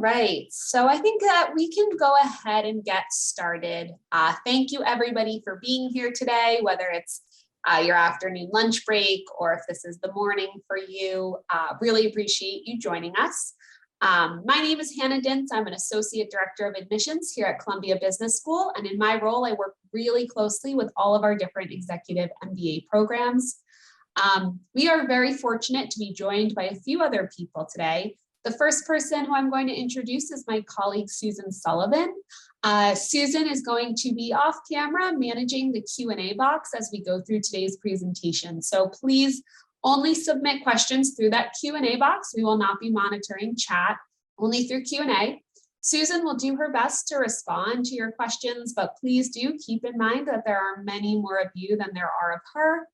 right, so I think that we can go ahead and get started. Thank you everybody for being here today, whether it's your afternoon lunch break or if this is the morning for you. Really appreciate you joining us. My name is Hannah Dintz. I'm an Associate Director of Admissions here at Columbia Business School. And in my role, I work really closely with all of our different Executive MBA programs. We are very fortunate to be joined by a few other people today. The first person who I'm going to introduce is my colleague, Susan Sullivan. Susan is going to be off camera managing the Q&A box as we go through today's presentation. So please only submit questions through that Q&A box. We will not be monitoring chat, only through Q&A. Susan will do her best to respond to your questions, but please do keep in mind that there are many more of you than there are of her.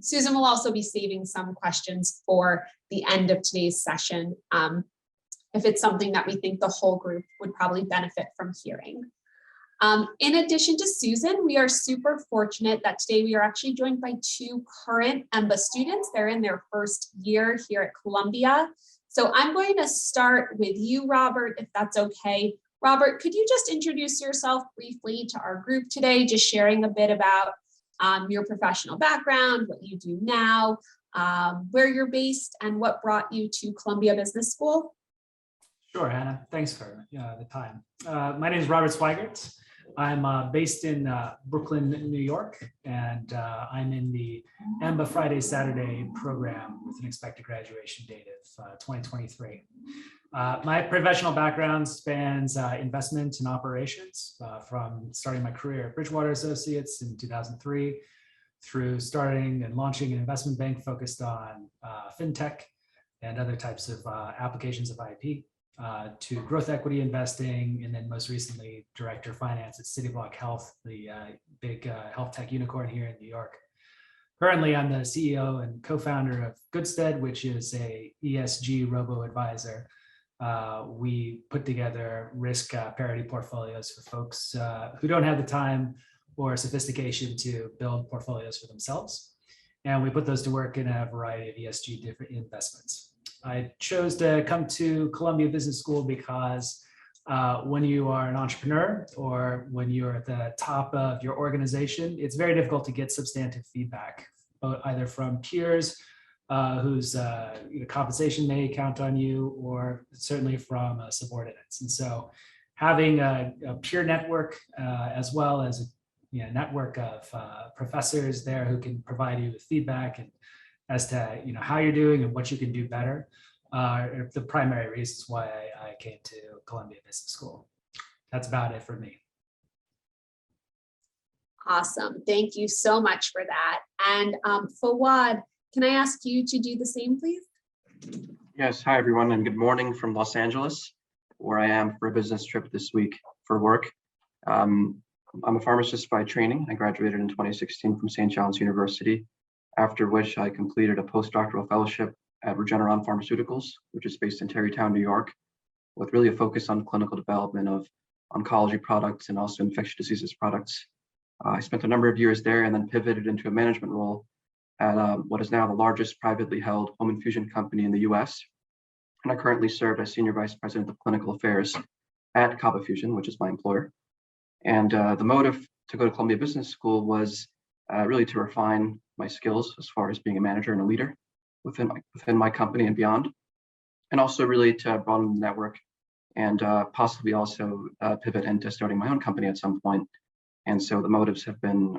Susan will also be saving some questions for the end of today's session if it's something that we think the whole group would probably benefit from hearing. In addition to Susan, we are super fortunate that today we are actually joined by two current Emba students. They're in their first year here at Columbia. So I'm going to start with you, Robert, if that's okay. Robert, could you just introduce yourself briefly to our group today, just sharing a bit about your professional background, what you do now, where you're based, and what brought you to Columbia Business School? Sure, Hannah. Thanks for the time. My name is Robert Sweigertz. I'm based in Brooklyn, New York, and I'm in the Emba Friday, Saturday program with an expected graduation date of 2023. My professional background spans investment and operations from starting my career at Bridgewater Associates in 2003 through starting and launching an investment bank focused on fintech and other types of applications of IP. To growth equity investing, and then most recently, director of finance at Cityblock Health, the big health tech unicorn here in New York. Currently, I'm the CEO and co-founder of Goodstead, which is a ESG robo-advisor. We put together risk parity portfolios for folks who don't have the time or sophistication to build portfolios for themselves. And we put those to work in a variety of ESG different investments. I chose to come to Columbia Business School because when you are an entrepreneur or when you're at the top of your organization, it's very difficult to get substantive feedback, either from peers whose compensation may count on you, or certainly from subordinates. And so having a peer network as well as a network of professors there who can provide you with feedback and as to how you're doing and what you can do better are the primary reasons why I came to Columbia Business School. That's about it for me. Awesome. Thank you so much for that. And Fawad, can I ask you to do the same, please? Yes. Hi, everyone, and good morning from Los Angeles, where I am for a business trip this week for work. I'm a pharmacist by training. I graduated in 2016 from St. John's University, after which I completed a postdoctoral fellowship at Regeneron Pharmaceuticals, which is based in Tarrytown, New York, with really a focus on clinical development of oncology products and also infectious diseases products. I spent a number of years there and then pivoted into a management role at what is now the largest privately held home infusion company in the US. And I currently serve as Senior Vice President of Clinical Affairs at Cabo Fusion, which is my employer. And the motive to go to Columbia Business School was really to refine my skills as far as being a manager and a leader within my company and beyond, and also really to broaden the network and possibly also pivot into starting my own company at some point. And so the motives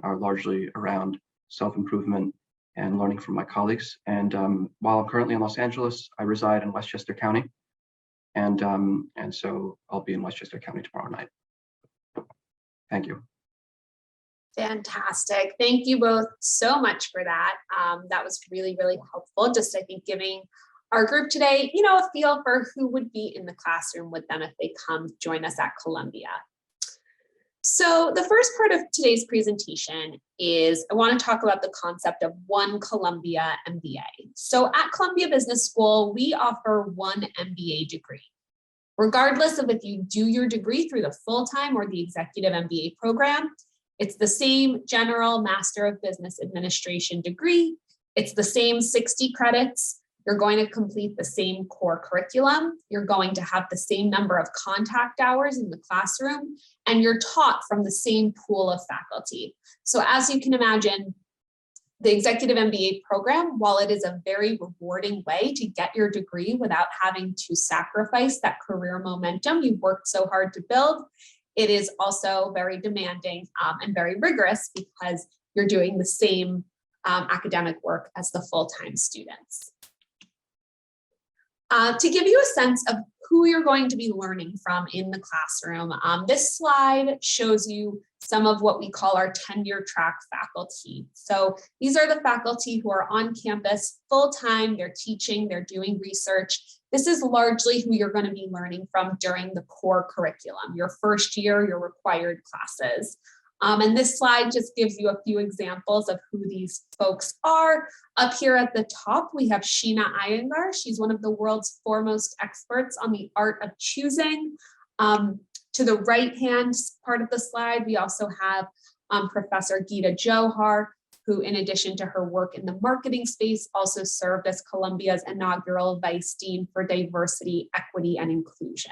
are largely around self-improvement and learning from my colleagues. And while I'm currently in Los Angeles, I reside in Westchester County, and so I'll be in Westchester County tomorrow night. Thank you. Fantastic. Thank you both so much for that. That was really, really helpful. Just, I think, giving our group today, a feel for who would be in the classroom with them if they come join us at Columbia. So the first part of today's presentation is I want to talk about the concept of one Columbia MBA. So at Columbia Business School, we offer one MBA degree. Regardless of if you do your degree through the full-time or the Executive MBA program, it's the same general Master of Business Administration degree. It's the same 60 credits. You're going to complete the same core curriculum. You're going to have the same number of contact hours in the classroom, and you're taught from the same pool of faculty. So as you can imagine, the Executive MBA program, while it is a very rewarding way to get your degree without having to sacrifice that career momentum you've worked so hard to build, it is also very demanding and very rigorous because you're doing the same academic work as the full-time students. To give you a sense of who you're going to be learning from in the classroom, this slide shows you some of what we call our tenure track faculty. So these are the faculty who are on campus full-time, they're teaching, they're doing research. This is largely who you're going to be learning from during the core curriculum, your first year, your required classes. And this slide just gives you a few examples of who these folks are. Up here at the top, we have Sheena Iyengar. She's one of the world's foremost experts on the art of choosing. To the right-hand part of the slide, we also have Professor Geeta Johar, who, in addition to her work in the marketing space, also served as Columbia's inaugural Vice Dean for Diversity, Equity, and Inclusion.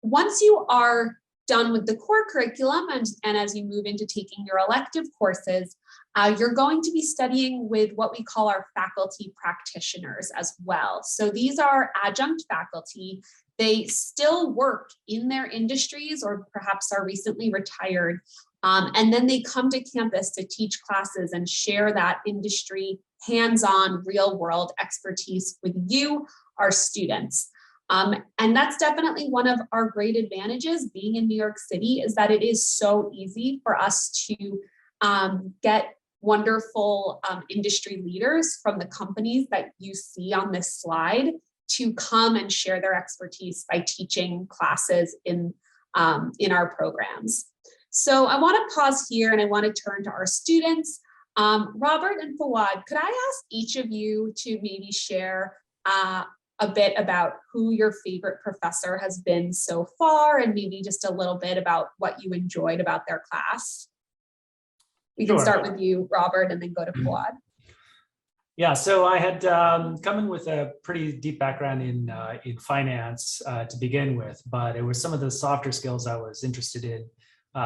Once you are done with the core curriculum and as you move into taking your elective courses, you're going to be studying with what we call our faculty practitioners as well. So these are adjunct faculty. They still work in their industries or perhaps are recently retired. And then they come to campus to teach classes and share that industry hands-on real world expertise with you, our students. And that's definitely one of our great advantages being in New York City is that it is so easy for us to get wonderful industry leaders from the companies that you see on this slide to come and share their expertise by teaching classes in our programs. So I want to pause here and I want to turn to our students. Robert and Fawad, could I ask each of you to maybe share a bit about who your favorite professor has been so far and maybe just a little bit about what you enjoyed about their class? We can start with you, Robert, and then go to Fawad. Yeah, so I had come in with a pretty deep background in finance to begin with, but it was some of the softer skills I was interested in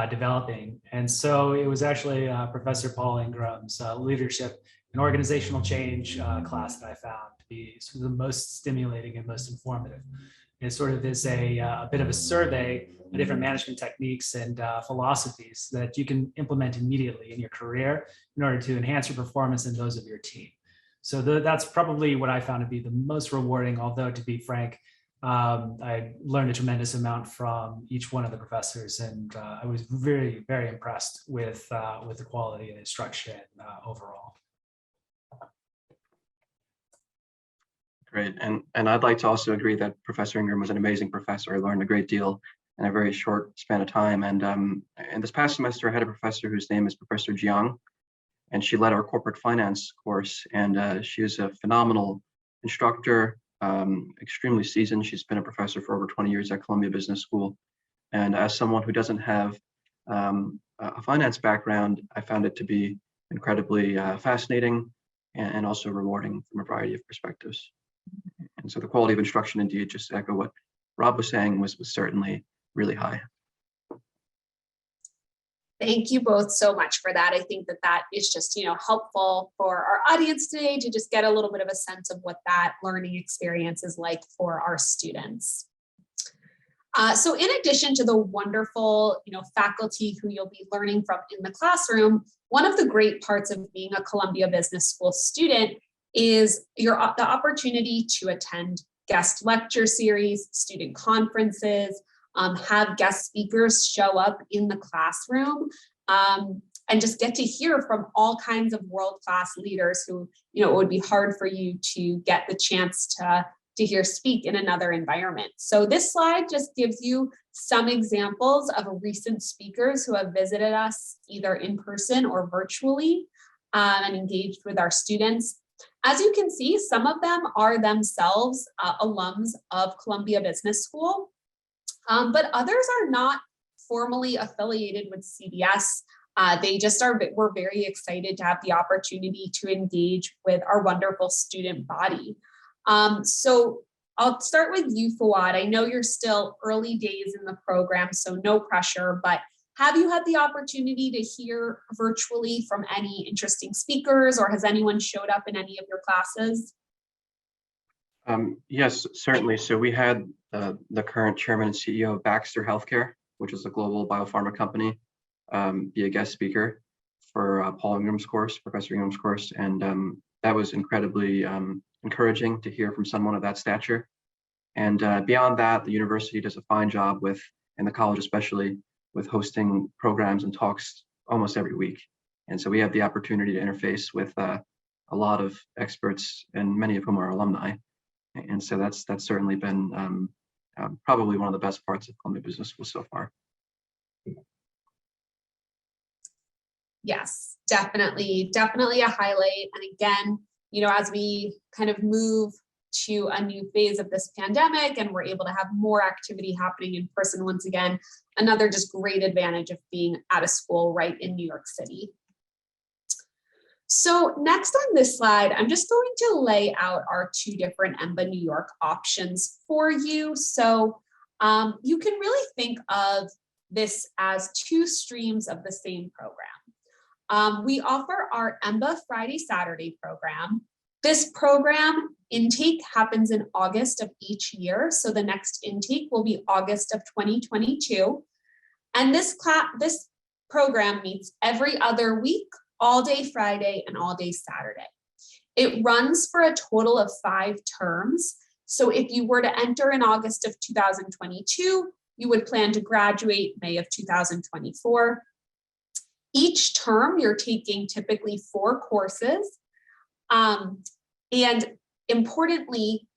developing. And so it was actually Professor Paul Ingram's leadership and organizational change class that I found to be sort of the most stimulating and most informative. It sort of is a bit of a survey of different management techniques and philosophies that you can implement immediately in your career in order to enhance your performance and those of your team. So that's probably what I found to be the most rewarding, although to be frank, I learned a tremendous amount from each one of the professors, and I was very, very impressed with the quality and instruction overall. Great, and I'd like to also agree that Professor Ingram was an amazing professor. I learned a great deal in a very short span of time. And in this past semester, I had a professor whose name is Professor Jiang, and she led our corporate finance course. And she is a phenomenal instructor, extremely seasoned. She's been a professor for over 20 years at Columbia Business School. And as someone who doesn't have a finance background, I found it to be incredibly fascinating and also rewarding from a variety of perspectives. And so the quality of instruction, indeed, just to echo what Rob was saying, was certainly really high. Thank you both so much for that. I think that is just, helpful for our audience today to just get a little bit of a sense of what that learning experience is like for our students. So in addition to the wonderful, faculty who you'll be learning from in the classroom, one of the great parts of being a Columbia Business School student is the opportunity to attend guest lecture series, student conferences, have guest speakers show up in the classroom, and just get to hear from all kinds of world-class leaders who, it would be hard for you to get the chance to hear speak in another environment. So this slide just gives you some examples of recent speakers who have visited us either in person or virtually and engaged with our students. As you can see, some of them are themselves alums of Columbia Business School, but others are not formally affiliated with CBS. We're very excited to have the opportunity to engage with our wonderful student body. So I'll start with you, Fawad. I know you're still early days in the program, so no pressure, but have you had the opportunity to hear virtually from any interesting speakers, or has anyone showed up in any of your classes? Yes, certainly. So we had the current chairman and CEO of Baxter Healthcare, which is a global biopharma company, be a guest speaker for Paul Ingram's course, Professor Ingram's course. And that was incredibly encouraging to hear from someone of that stature. And beyond that, the university does a fine job with, and the college especially, with hosting programs and talks almost every week. And so we have the opportunity to interface with a lot of experts, and many of whom are alumni. And so that's certainly been probably one of the best parts of Columbia Business School so far. Yes, definitely a highlight. And again, as we kind of move to a new phase of this pandemic and we're able to have more activity happening in person once again, another just great advantage of being at a school right in New York City. So next on this slide, I'm just going to lay out our two different Emba New York options for you. So you can really think of this as two streams of the same program. We offer our Emba Friday, Saturday program. This program intake happens in August of each year. So the next intake will be August of 2022. And this program meets every other week, all day Friday and all day Saturday. It runs for a total of 5 terms. So if you were to enter in August of 2022, you would plan to graduate May of 2024. Each term, you're taking typically 4 courses. And importantly,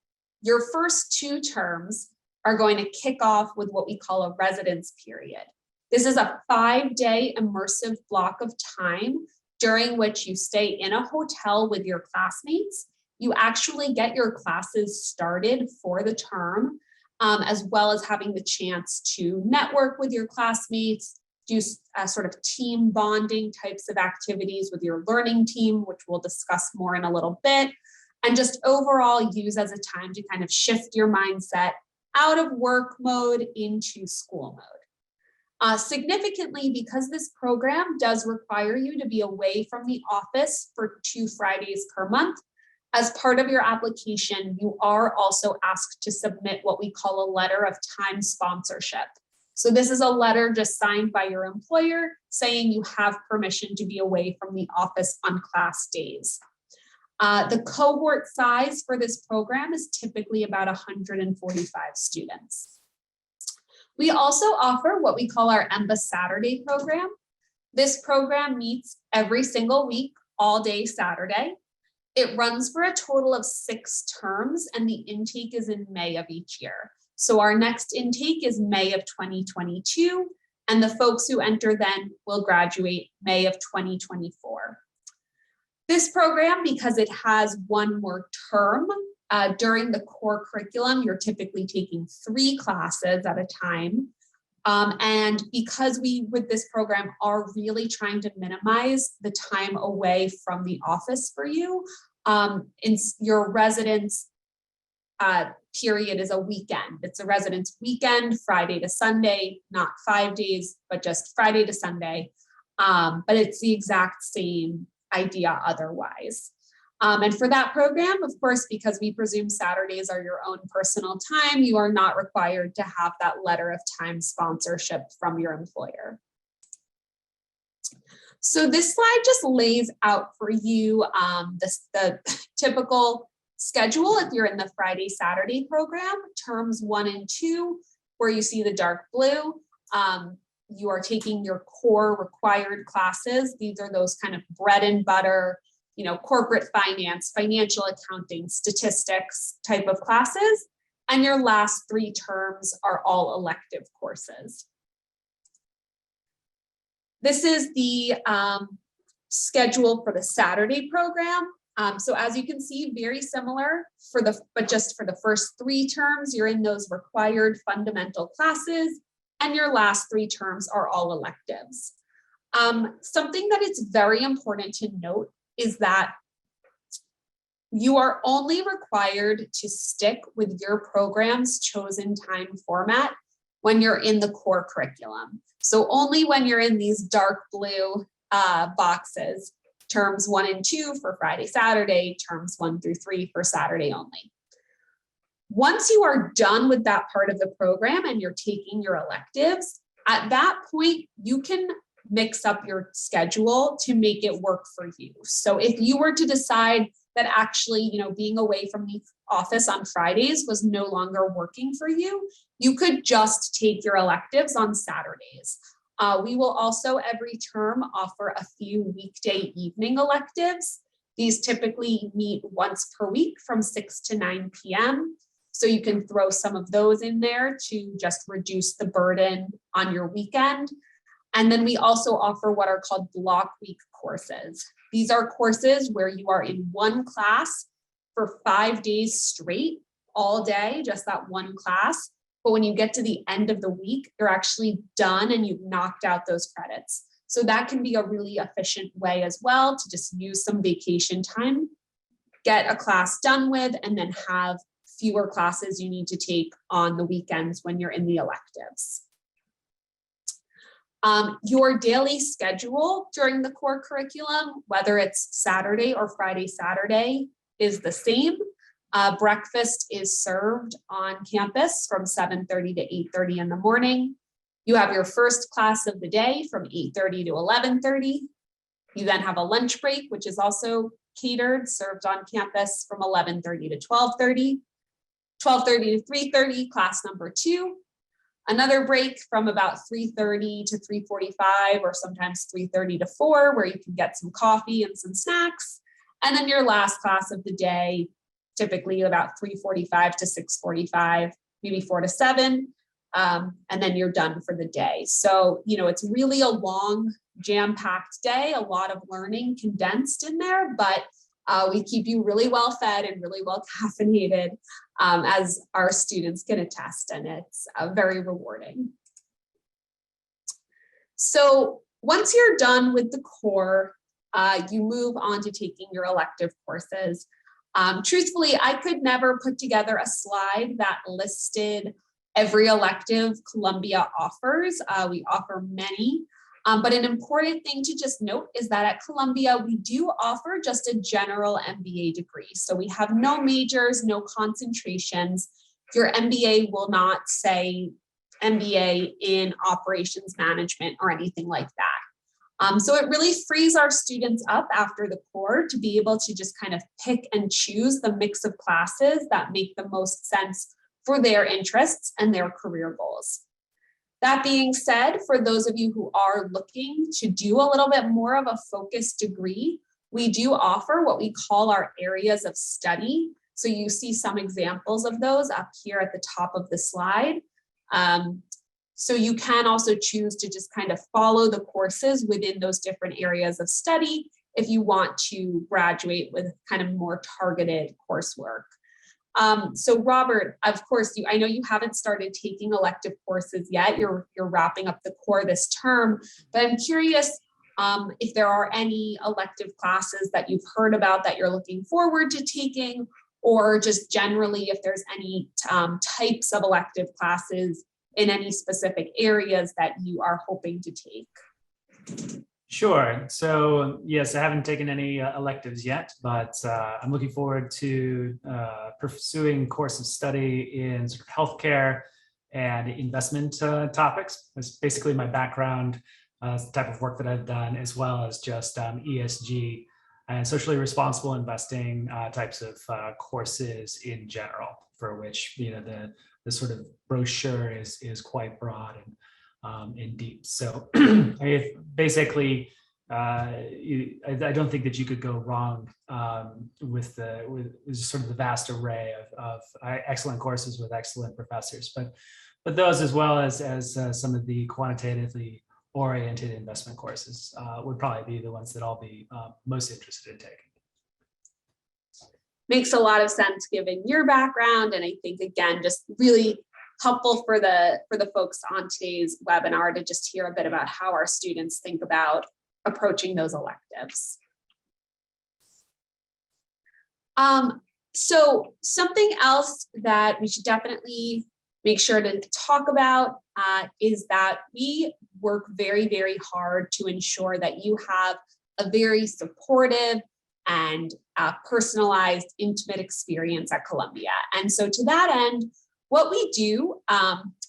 your first 2 terms are going to kick off with what we call a residence period. This is a 5-day immersive block of time during which you stay in a hotel with your classmates. You actually get your classes started for the term, as well as having the chance to network with your classmates, do sort of team bonding types of activities with your learning team, which we'll discuss more in a little bit, and just overall use as a time to kind of shift your mindset out of work mode into school mode. Significantly, because this program does require you to be away from the office for 2 Fridays per month, as part of your application, you are also asked to submit what we call a letter of time sponsorship. So this is a letter just signed by your employer saying you have permission to be away from the office on class days. The cohort size for this program is typically about 145 students. We also offer what we call our Emba Saturday program. This program meets every single week, all day Saturday. It runs for a total of 6 terms, and the intake is in May of each year. So our next intake is May of 2022, and the folks who enter then will graduate May of 2024. This program, because it has 1 more term, during the core curriculum, you're typically taking 3 classes at a time. And because we, with this program, are really trying to minimize the time away from the office for you, in your residence period is a weekend. It's a residence weekend, Friday to Sunday, not 5 days, but just Friday to Sunday. But it's the exact same idea otherwise. And for that program, of course, because we presume Saturdays are your own personal time, you are not required to have that letter of time sponsorship from your employer. So this slide just lays out for you the typical schedule if you're in the Friday, Saturday program, terms 1 and 2, where you see the dark blue. You are taking your core required classes. These are those kind of bread and butter, corporate finance, financial accounting, statistics type of classes. And your last 3 terms are all elective courses. This is the schedule for the Saturday program. So as you can see, very similar but just for the first 3 terms, you're in those required fundamental classes, and your last 3 terms are all electives. Something that it's very important to note is that you are only required to stick with your program's chosen time format when you're in the core curriculum. So only when you're in these dark blue boxes, terms 1 and 2 for Friday, Saturday, terms 1 through 3 for Saturday only. Once you are done with that part of the program and you're taking your electives, at that point, you can mix up your schedule to make it work for you. So if you were to decide that actually, being away from the office on Fridays was no longer working for you, you could just take your electives on Saturdays. We will also every term offer a few weekday evening electives. These typically meet once per week from 6 to 9 p.m. So you can throw some of those in there to just reduce the burden on your weekend. And then we also offer what are called block week courses. These are courses where you are in one class for 5 days straight, all day, just that one class. But when you get to the end of the week, you're actually done and you've knocked out those credits. So that can be a really efficient way as well to just use some vacation time, get a class done with, and then have fewer classes you need to take on the weekends when you're in the electives. Your daily schedule during the core curriculum, whether it's Saturday or Friday, Saturday, is the same. Breakfast is served on campus from 7:30 to 8:30 in the morning. You have your first class of the day from 8:30 to 11:30. You then have a lunch break, which is also catered, served on campus from 11:30 to 12:30. 12:30 to 3:30, class number 2. Another break from about 3:30 to 3:45, or sometimes 3:30 to 4, where you can get some coffee and some snacks. And then your last class of the day, typically about 3:45 to 6:45, maybe 4 to 7. And then you're done for the day. So, it's really a long, jam-packed day, a lot of learning condensed in there, but we keep you really well fed and really well caffeinated, as our students can attest, and it's very rewarding. So once you're done with the core, you move on to taking your elective courses. Truthfully, I could never put together a slide that listed every elective Columbia offers. We offer many. But an important thing to just note is that at Columbia, we do offer just a general MBA degree. So we have no majors, no concentrations. Your MBA will not say MBA in operations management or anything like that. So it really frees our students up after the core to be able to just kind of pick and choose the mix of classes that make the most sense for their interests and their career goals. That being said, for those of you who are looking to do a little bit more of a focused degree, we do offer what we call our areas of study. So you see some examples of those up here at the top of the slide. So you can also choose to just kind of follow the courses within those different areas of study if you want to graduate with kind of more targeted coursework. So Robert, of course, I know you haven't started taking elective courses yet. You're wrapping up the core this term, but I'm curious if there are any elective classes that you've heard about that you're looking forward to taking, or just generally if there's any types of elective classes in any specific areas that you are hoping to take. Sure. So yes, I haven't taken any electives yet, but I'm looking forward to pursuing course of study in sort of healthcare and investment topics. That's basically my background, the type of work that I've done, as well as just ESG and socially responsible investing types of courses in general, for which the sort of brochure is quite broad and deep. So basically, I don't think that you could go wrong with sort of the vast array of excellent courses with excellent professors, but those, as well as some of the quantitatively oriented investment courses would probably be the ones that I'll be most interested in taking. Makes a lot of sense given your background, and I think again just really helpful for the folks on today's webinar to just hear a bit about how our students think about approaching those electives. So something else that we should definitely make sure to talk about is that we work very, very hard to ensure that you have a very supportive and personalized, intimate experience at Columbia. And so to that end, what we do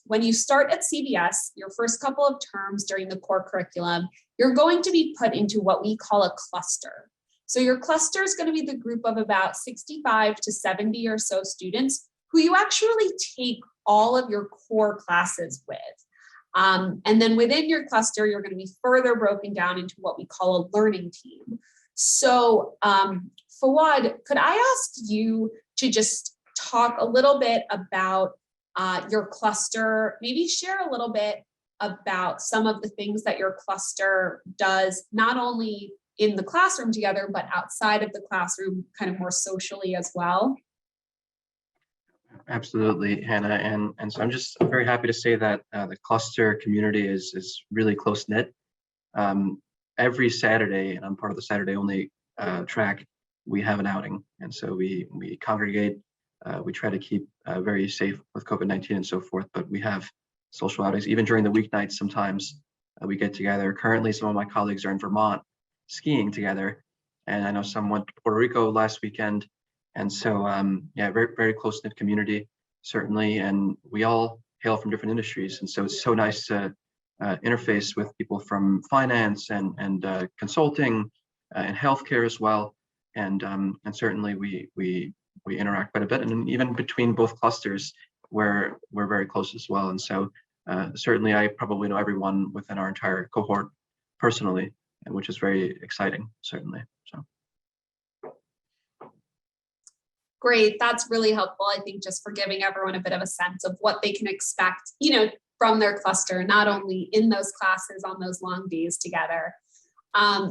when you start at CBS, your first couple of terms during the core curriculum, you're going to be put into what we call a cluster. So your cluster is going to be the group of about 65 to 70 or so students who you actually take all of your core classes with. And then within your cluster, you're going to be further broken down into what we call a learning team. So Fawad, could I ask you to just talk a little bit about your cluster, maybe share a little bit about some of the things that your cluster does, not only in the classroom together, but outside of the classroom, kind of more socially as well? Absolutely, Hannah. And so I'm very happy to say that the cluster community is really close knit. Every Saturday, and I'm part of the Saturday only track, we have an outing. And so we congregate, we try to keep very safe with COVID-19 and so forth, but we have social outings. Even during the weeknights, sometimes we get together. Currently, some of my colleagues are in Vermont skiing together. And I know some went to Puerto Rico last weekend. And so, yeah, very, very close-knit community, certainly. And we all hail from different industries. And so it's so nice to interface with people from finance and consulting and healthcare as well. And certainly we interact quite a bit. And even between both clusters, we're very close as well. And so certainly I probably know everyone within our entire cohort personally, which is very exciting, certainly. So. Great, that's really helpful. I think just for giving everyone a bit of a sense of what they can expect, from their cluster, not only in those classes on those long days together.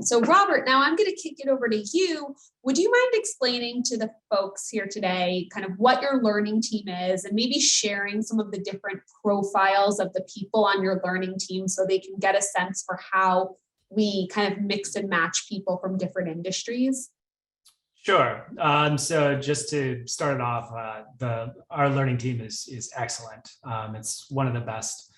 So Robert, now I'm going to kick it over to you. Would you mind explaining to the folks here today kind of what your learning team is, and maybe sharing some of the different profiles of the people on your learning team so they can get a sense for how we kind of mix and match people from different industries? Sure. So just to start it off, our learning team is excellent. It's one of the best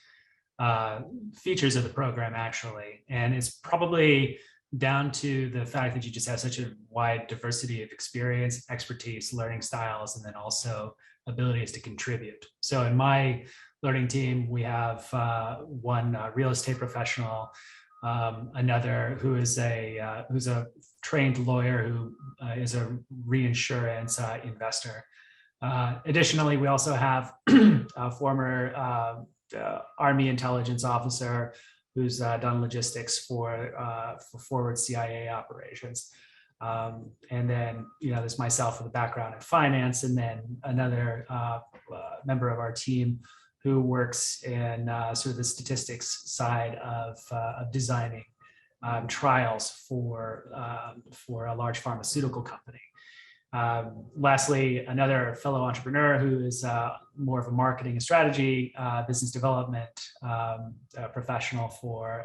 features of the program, actually, and it's probably down to the fact that you just have such a wide diversity of experience, expertise, learning styles, and then also abilities to contribute. So in my learning team, we have one real estate professional, another who is who's a trained lawyer who is a reinsurance investor. Additionally, we also have a former Army intelligence officer who's done logistics for forward CIA operations. And then, there's myself with a background in finance, and then another member of our team who works in sort of the statistics side of designing trials for a large pharmaceutical company. Lastly, another fellow entrepreneur who is more of a marketing and strategy, business development professional for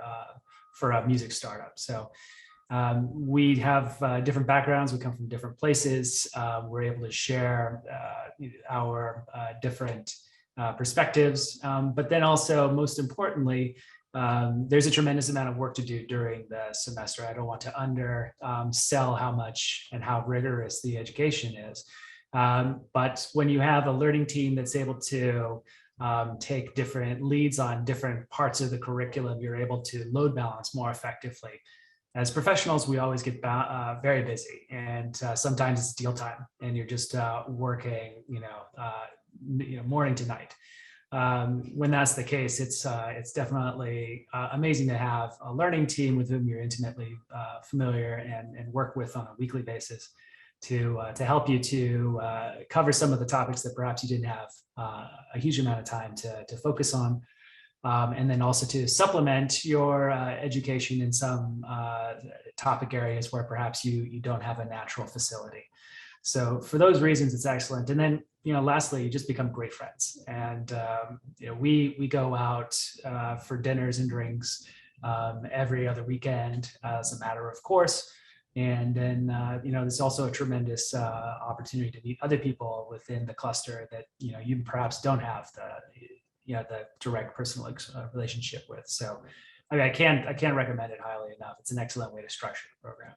a music startup. So we have different backgrounds. We come from different places. We're able to share our different perspectives, but then also, most importantly, there's a tremendous amount of work to do during the semester. I don't want to undersell how much and how rigorous the education is. But when you have a learning team that's able to take different leads on different parts of the curriculum, you're able to load balance more effectively. As professionals, we always get very busy, and sometimes it's deal time, and you're just working, morning to night. When that's the case, it's definitely amazing to have a learning team with whom you're intimately familiar and work with on a weekly basis to help you to cover some of the topics that perhaps you didn't have a huge amount of time to focus on, and then also to supplement your education in some topic areas where perhaps you don't have a natural facility. So for those reasons, it's excellent. And then, lastly, you just become great friends. And, we go out for dinners and drinks every other weekend as a matter of course. And then, there's also a tremendous opportunity to meet other people within the cluster that, you perhaps don't have the direct personal relationship with. So, I mean, I can't recommend it highly enough. It's an excellent way to structure the program.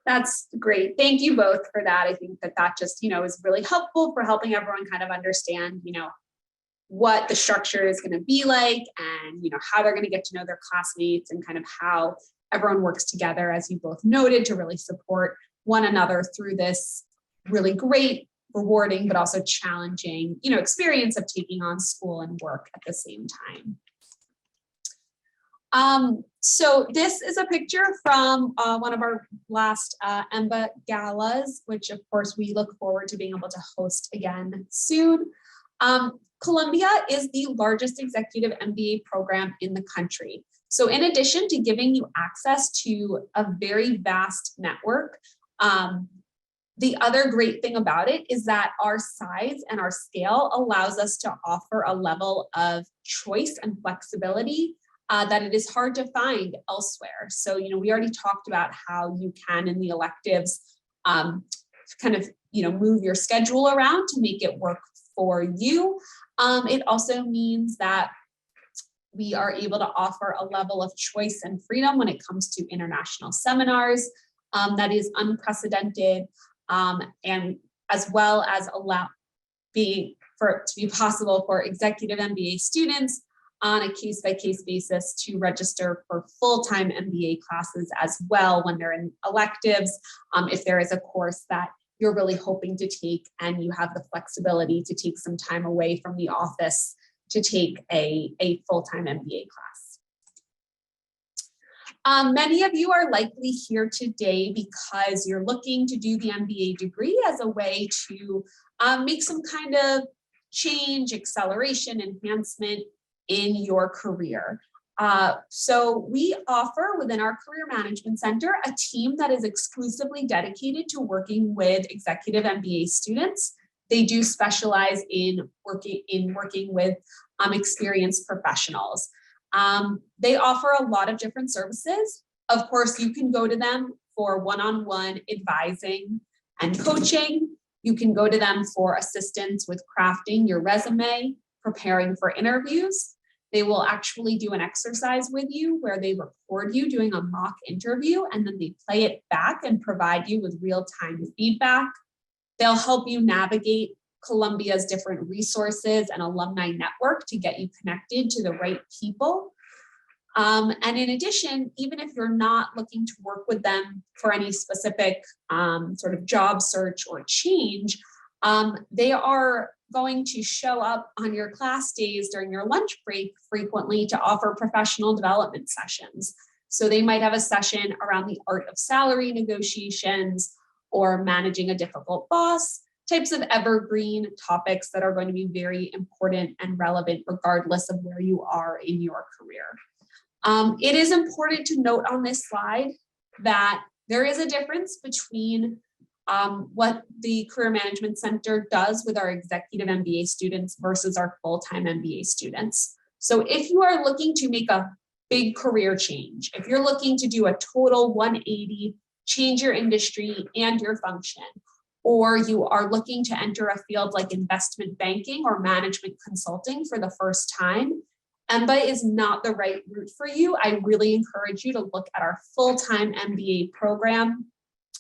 That's great. Thank you both for that. I think that just, is really helpful for helping everyone kind of understand, what the structure is going to be like and, how they're going to get to know their classmates and kind of how everyone works together, as you both noted, to really support one another through this really great, rewarding, but also challenging, experience of taking on school and work at the same time. So this is a picture from one of our last Emba galas, which of course we look forward to being able to host again soon. Columbia is the largest executive MBA program in the country. So in addition to giving you access to a very vast network, the other great thing about it is that our size and our scale allows us to offer a level of choice and flexibility that it is hard to find elsewhere. So, we already talked about how you can in the electives kind of, move your schedule around to make it work for you. It also means that we are able to offer a level of choice and freedom when it comes to international seminars that is unprecedented, and as well as for it to be possible for executive MBA students on a case-by-case basis to register for full-time MBA classes as well when they're in electives, if there is a course that you're really hoping to take and you have the flexibility to take some time away from the office to take a full-time MBA class. Many of you are likely here today because you're looking to do the MBA degree as a way to make some kind of change, acceleration, enhancement in your career. So we offer within our Career Management Center a team that is exclusively dedicated to working with executive MBA students. They do specialize in working with experienced professionals. They offer a lot of different services. Of course, you can go to them for one-on-one advising and coaching. You can go to them for assistance with crafting your resume, preparing for interviews. They will actually do an exercise with you where they record you doing a mock interview and then they play it back and provide you with real-time feedback. They'll help you navigate Columbia's different resources and alumni network to get you connected to the right people. And in addition, even if you're not looking to work with them for any specific sort of job search or change, they are going to show up on your class days during your lunch break frequently to offer professional development sessions. So they might have a session around the art of salary negotiations or managing a difficult boss, types of evergreen topics that are going to be very important and relevant regardless of where you are in your career. It is important to note on this slide that there is a difference between what the Career Management Center does with our executive MBA students versus our full-time MBA students. So if you are looking to make a big career change, if you're looking to do a total 180, change your industry and your function, or you are looking to enter a field like investment banking or management consulting for the first time, Emba is not the right route for you. I really encourage you to look at our full-time MBA program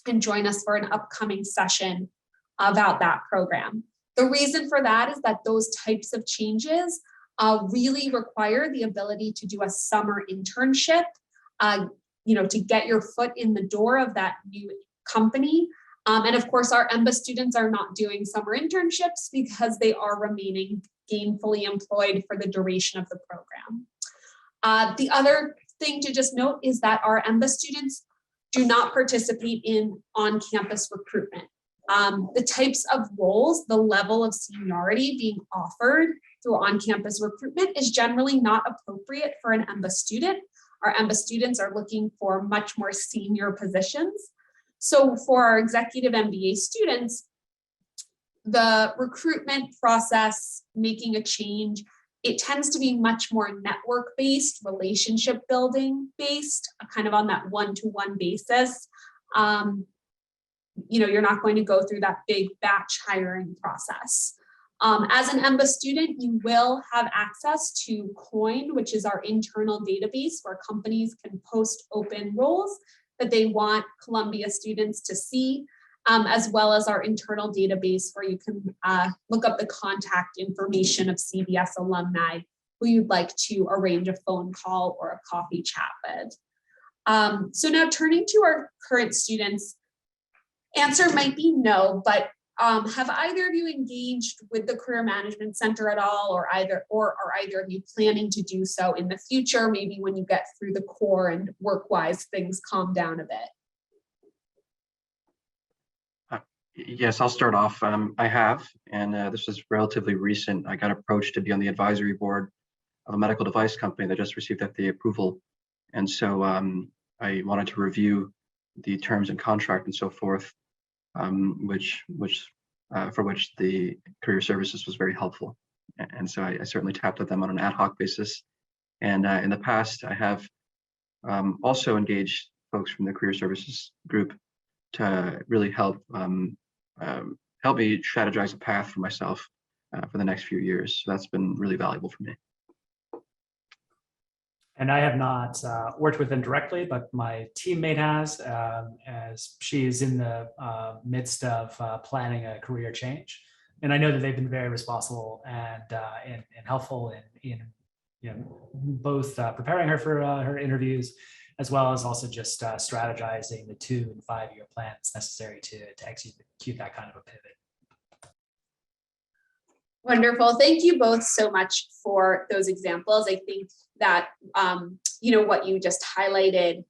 and join us for an upcoming session about that program. The reason for that is that those types of changes really require the ability to do a summer internship, to get your foot in the door of that new company. And of course, our Emba students are not doing summer internships because they are remaining gainfully employed for the duration of the program. The other thing to just note is that our Emba students do not participate in on-campus recruitment. The types of roles, the level of seniority being offered through on-campus recruitment is generally not appropriate for an Emba student. Our Emba students are looking for much more senior positions. So for our executive MBA students, the recruitment process, making a change, it tends to be much more network-based, relationship building based, kind of on that one-to-one basis. You're not going to go through that big batch hiring process. As an Emba student, you will have access to Coin, which is our internal database where companies can post open roles that they want Columbia students to see, as well as our internal database where you can look up the contact information of CBS alumni who you'd like to arrange a phone call or a coffee chat with. So now turning to our current students, answer might be no, but have either of you engaged with the Career Management Center at all, or are either of you planning to do so in the future, maybe when you get through the core and work-wise things calm down a bit? Yes, I'll start off. I have, and this is relatively recent. I got approached to be on the advisory board of a medical device company that just received FDA approval. And so I wanted to review the terms and contract and so forth, for which the career services was very helpful. And so I certainly tapped at them on an ad hoc basis. And in the past, I have also engaged folks from the career services group to really help me strategize a path for myself for the next few years. So that's been really valuable for me. And I have not worked with them directly, but my teammate has, as she is in the midst of planning a career change. And I know that they've been very responsible and helpful in both preparing her for her interviews, as well as also just strategizing the 2- and 5-year plans necessary to execute that kind of a pivot. Wonderful. Thank you both so much for those examples. I think that, what you just highlighted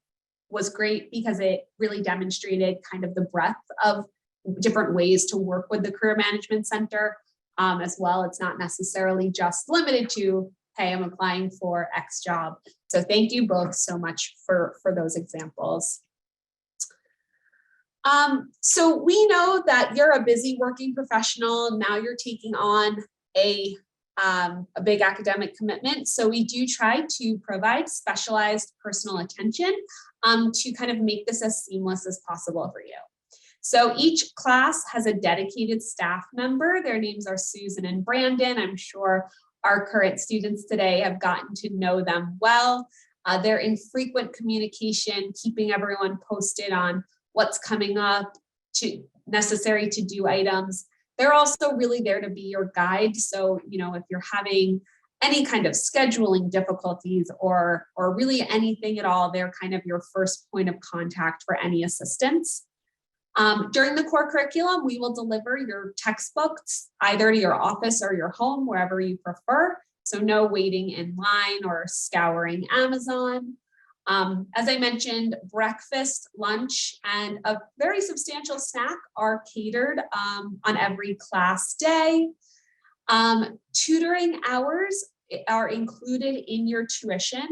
was great because it really demonstrated kind of the breadth of different ways to work with the Career Management Center as well. It's not necessarily just limited to, hey, I'm applying for X job. So thank you both so much for those examples. So we know that you're a busy working professional. Now you're taking on a big academic commitment. So we do try to provide specialized personal attention to kind of make this as seamless as possible for you. So each class has a dedicated staff member. Their names are Susan and Brandon. I'm sure our current students today have gotten to know them well. They're in frequent communication, keeping everyone posted on what's coming up, necessary to do items. They're also really there to be your guide. So, if you're having any kind of scheduling difficulties or really anything at all, they're kind of your first point of contact for any assistance. During the core curriculum, we will deliver your textbooks either to your office or your home, wherever you prefer. So no waiting in line or scouring Amazon. As I mentioned, breakfast, lunch, and a very substantial snack are catered on every class day. Tutoring hours are included in your tuition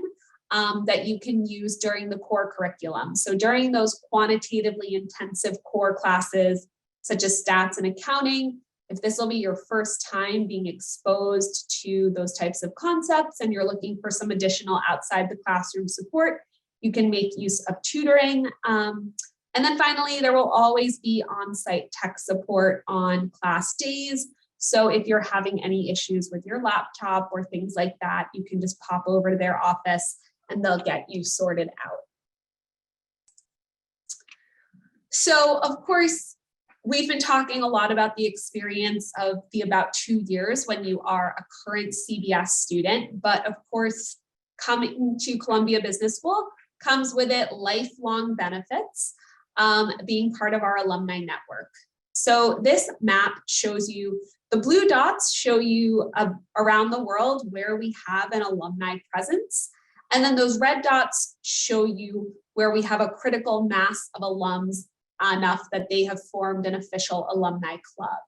that you can use during the core curriculum. So during those quantitatively intensive core classes, such as stats and accounting, if this will be your first time being exposed to those types of concepts and you're looking for some additional outside the classroom support, you can make use of tutoring. And then finally, there will always be on-site tech support on class days. So if you're having any issues with your laptop or things like that, you can just pop over to their office and they'll get you sorted out. So of course, we've been talking a lot about the experience of the about 2 years when you are a current CBS student, but of course, coming to Columbia Business School comes with it lifelong benefits, being part of our alumni network. So this map shows you, the blue dots show you around the world where we have an alumni presence. And then those red dots show you where we have a critical mass of alums enough that they have formed an official alumni club.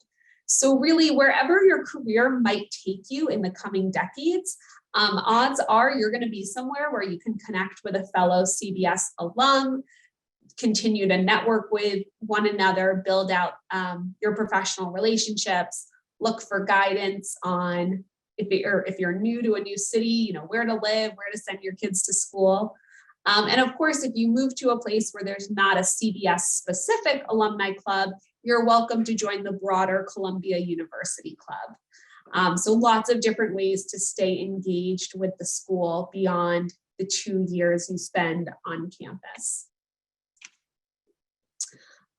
So really, wherever your career might take you in the coming decades, odds are you're going to be somewhere where you can connect with a fellow CBS alum, continue to network with one another, build out your professional relationships, look for guidance on if you're new to a new city, where to live, where to send your kids to school. And of course, if you move to a place where there's not a CBS specific alumni club, you're welcome to join the broader Columbia University Club. So lots of different ways to stay engaged with the school beyond the 2 years you spend on campus.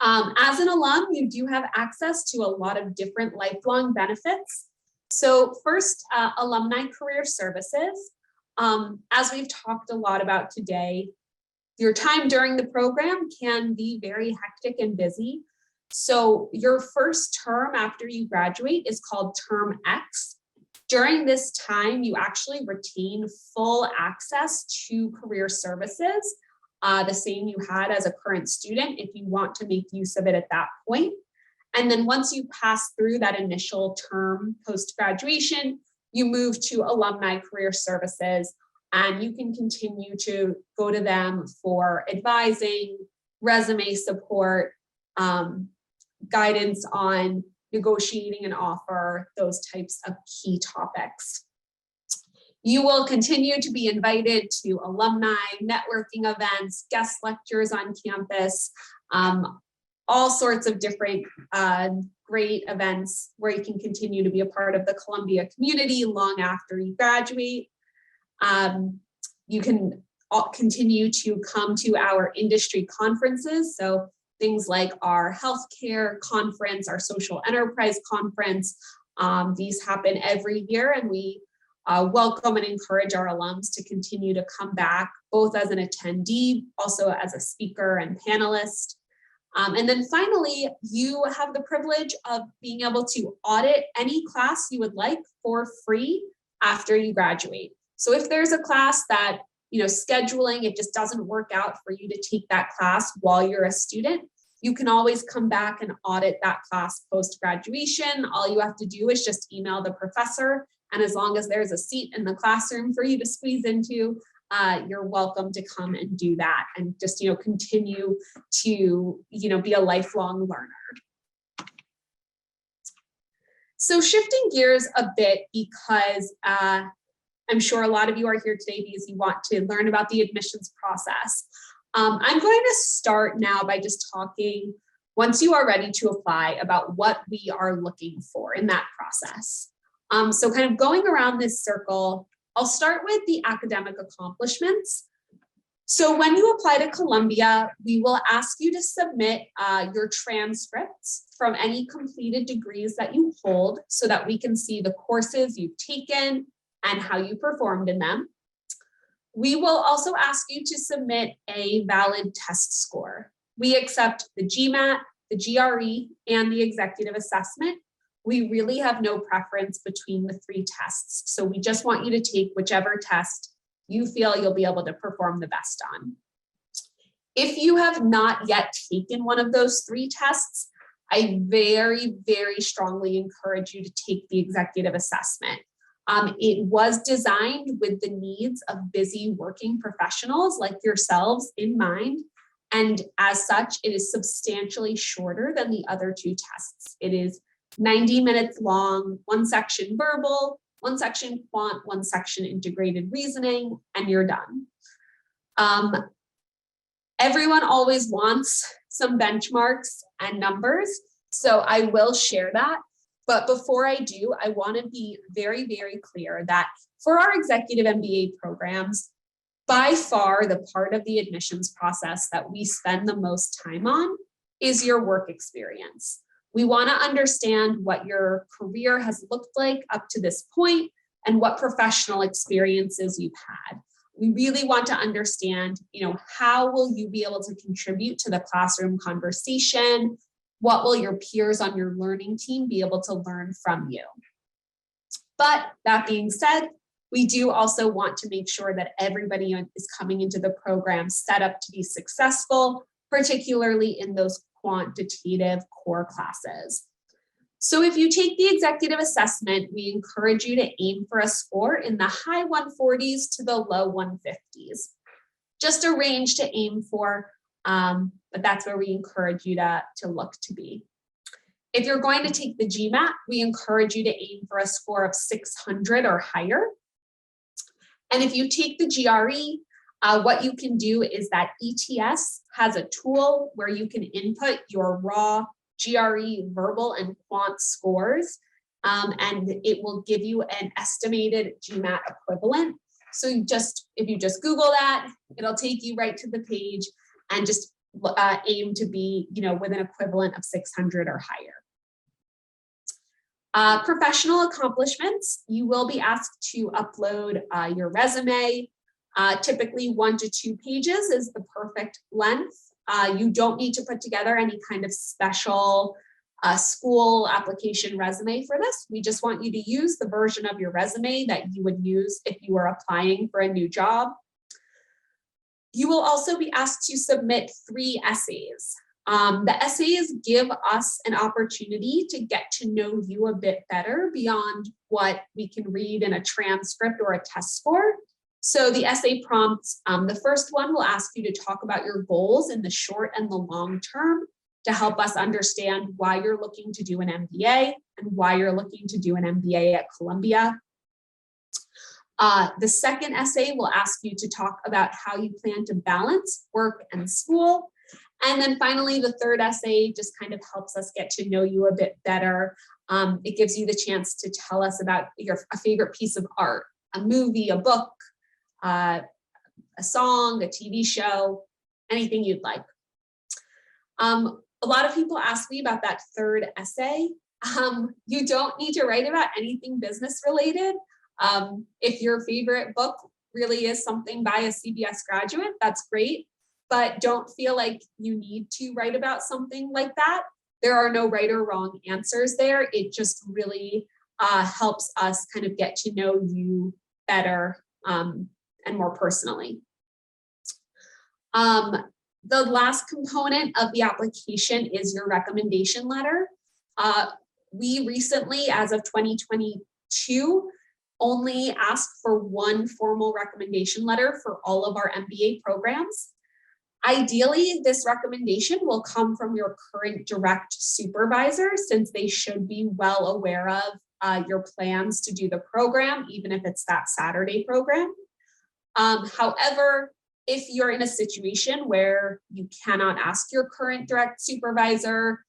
As an alum, you do have access to a lot of different lifelong benefits. So first, alumni career services. As we've talked a lot about today, your time during the program can be very hectic and busy. So your first term after you graduate is called Term X. During this time, you actually retain full access to career services, the same you had as a current student if you want to make use of it at that point. And then once you pass through that initial term post-graduation, you move to alumni career services, and you can continue to go to them for advising, resume support, guidance on negotiating an offer, those types of key topics. You will continue to be invited to alumni networking events, guest lectures on campus, all sorts of different great events where you can continue to be a part of the Columbia community long after you graduate. You can continue to come to our industry conferences. So things like our healthcare conference, our social enterprise conference, these happen every year, and we welcome and encourage our alums to continue to come back, both as an attendee, also as a speaker and panelist. And then finally, you have the privilege of being able to audit any class you would like for free after you graduate. So if there's a class that, scheduling, it just doesn't work out for you to take that class while you're a student, you can always come back and audit that class post-graduation. All you have to do is just email the professor, and as long as there's a seat in the classroom for you to squeeze into, you're welcome to come and do that and just, continue to, be a lifelong learner. So shifting gears a bit, because I'm sure a lot of you are here today because you want to learn about the admissions process. I'm going to start now by just talking, once you are ready to apply, about what we are looking for in that process. So kind of going around this circle, I'll start with the academic accomplishments. So when you apply to Columbia, we will ask you to submit your transcripts from any completed degrees that you hold so that we can see the courses you've taken and how you performed in them. We will also ask you to submit a valid test score. We accept the GMAT, the GRE, and the executive assessment. We really have no preference between the 3 tests. So we just want you to take whichever test you feel you'll be able to perform the best on. If you have not yet taken one of those 3 tests, I very, very strongly encourage you to take the executive assessment. It was designed with the needs of busy working professionals like yourselves in mind. And as such, it is substantially shorter than the other 2 tests. It is 90 minutes long, 1 section verbal, 1 section quant, 1 section integrated reasoning, and you're done. Everyone always wants some benchmarks and numbers, so I will share that. But before I do, I want to be very, very clear that for our executive MBA programs, by far the part of the admissions process that we spend the most time on is your work experience. We want to understand what your career has looked like up to this point and what professional experiences you've had. We really want to understand, how will you be able to contribute to the classroom conversation? What will your peers on your learning team be able to learn from you? But that being said, we do also want to make sure that everybody is coming into the program set up to be successful, particularly in those quantitative core classes. So if you take the executive assessment, we encourage you to aim for a score in the high 140s to the low 150s. Just a range to aim for, but that's where we encourage you to look to be. If you're going to take the GMAT, we encourage you to aim for a score of 600 or higher. And if you take the GRE, what you can do is that ETS has a tool where you can input your raw GRE verbal and quant scores, and it will give you an estimated GMAT equivalent. So if you just Google that, it'll take you right to the page and just aim to be, with an equivalent of 600 or higher. Professional accomplishments, you will be asked to upload your resume. Typically 1 to 2 pages is the perfect length. You don't need to put together any kind of special school application resume for this. We just want you to use the version of your resume that you would use if you were applying for a new job. You will also be asked to submit 3 essays. The essays give us an opportunity to get to know you a bit better beyond what we can read in a transcript or a test score. So the essay prompts, the first one will ask you to talk about your goals in the short and the long term to help us understand why you're looking to do an MBA and why you're looking to do an MBA at Columbia. The second essay will ask you to talk about how you plan to balance work and school. And then finally, the third essay just kind of helps us get to know you a bit better. It gives you the chance to tell us about a favorite piece of art, a movie, a book, a song, a TV show, anything you'd like. A lot of people ask me about that third essay. You don't need to write about anything business related. If your favorite book really is something by a CBS graduate, that's great, but don't feel like you need to write about something like that. There are no right or wrong answers there. It just really helps us kind of get to know you better and more personally. The last component of the application is your recommendation letter. We recently, as of 2022, only asked for 1 formal recommendation letter for all of our MBA programs. Ideally, this recommendation will come from your current direct supervisor, since they should be well aware of your plans to do the program, even if it's that Saturday program. However, if you're in a situation where you cannot ask your current direct supervisor,